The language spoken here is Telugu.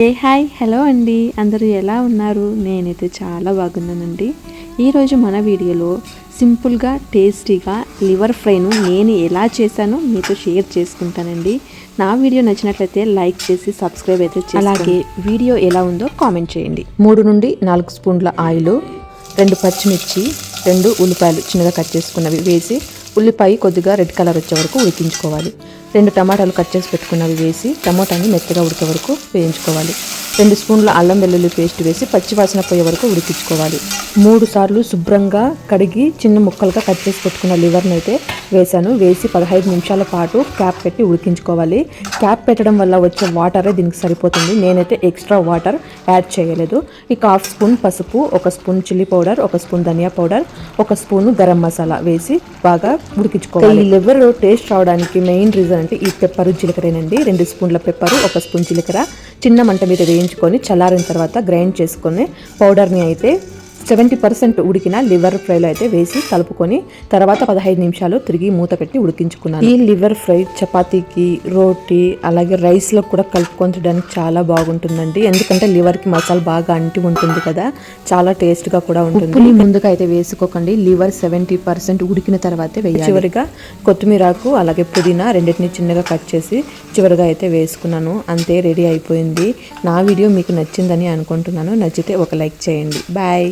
హాయ్ హలో అండి, అందరూ ఎలా ఉన్నారు? నేనైతే చాలా బాగున్నానండి. ఈరోజు మన వీడియోలో సింపుల్గా టేస్టీగా లివర్ ఫ్రైను నేను ఎలా చేశానో మీతో షేర్ చేసుకుంటానండి. నా వీడియో నచ్చినట్లయితే లైక్ చేసి సబ్స్క్రైబ్ అయితే చేయండి. అలాగే వీడియో ఎలా ఉందో కామెంట్ చేయండి. 3 నుండి 4 స్పూన్ల ఆయిల్, 2 పచ్చిమిర్చి, 2 ఉల్లిపాయలు చిన్నగా కట్ చేసుకున్నవి వేసి ఉల్లిపాయ కొద్దిగా రెడ్ కలర్ వచ్చే వరకు ఉడికించుకోవాలి. 2 టమాటాలు కట్ చేసి పెట్టుకున్నవి వేసి టమాటాని మెత్తగా ఉడికే వరకు వేయించుకోవాలి. 2 స్పూన్ల అల్లం వెల్లుల్లి పేస్ట్ వేసి పచ్చివాసన పోయే వరకు ఉడికించుకోవాలి. 3 సార్లు శుభ్రంగా కడిగి చిన్న ముక్కలుగా కట్ చేసి పెట్టుకున్న లివర్ని అయితే వేసాను. వేసి 15 నిమిషాల పాటు క్యాప్ పెట్టి ఉడికించుకోవాలి. క్యాప్ పెట్టడం వల్ల వచ్చే వాటరే దీనికి సరిపోతుంది. నేనైతే ఎక్స్ట్రా వాటర్ యాడ్ చేయలేదు. ఇక 1/2 స్పూన్ పసుపు, 1 స్పూన్ చిల్లీ పౌడర్, 1 స్పూన్ ధనియా పౌడర్, 1 స్పూన్ గరం మసాలా వేసి బాగా ఉడికించుకోవాలి. ఈ లివర్ టేస్ట్ రావడానికి మెయిన్ రీజన్ అంటే ఈ పెప్పరు జీలకర్రేనండి. 2 స్పూన్ల పెప్పరు, 1 స్పూన్ జీలకర్ర చిన్న మంట మీద వేయించుకొని చల్లారిన తర్వాత గ్రైండ్ చేసుకొని పౌడర్ని అయితే 70% ఉడికిన లివర్ ఫ్రైలో అయితే వేసి కలుపుకొని తర్వాత 15 నిమిషాలు తిరిగి మూత పెట్టి ఉడికించుకున్నాను. ఈ లివర్ ఫ్రై చపాతీకి, రోటీ అలాగే రైస్లో కూడా కలుపుకొని తినడానికి చాలా బాగుంటుందండి. ఎందుకంటే లివర్కి మసాలా బాగా అంటి ఉంటుంది కదా, చాలా టేస్ట్గా కూడా ఉంటుంది. ఉప్పుని ముందుగా అయితే వేసుకోకండి, లివర్ 70% ఉడికిన తర్వాతే వేయాలి. చివరిగా కొత్తిమీరాకు అలాగే పుదీనా రెండింటిని చిన్నగా కట్ చేసి చివరిగా అయితే వేసుకున్నాను. అంతే, రెడీ అయిపోయింది. నా వీడియో మీకు నచ్చిందని అనుకుంటున్నాను. నచ్చితే ఒక లైక్ చేయండి. బాయ్.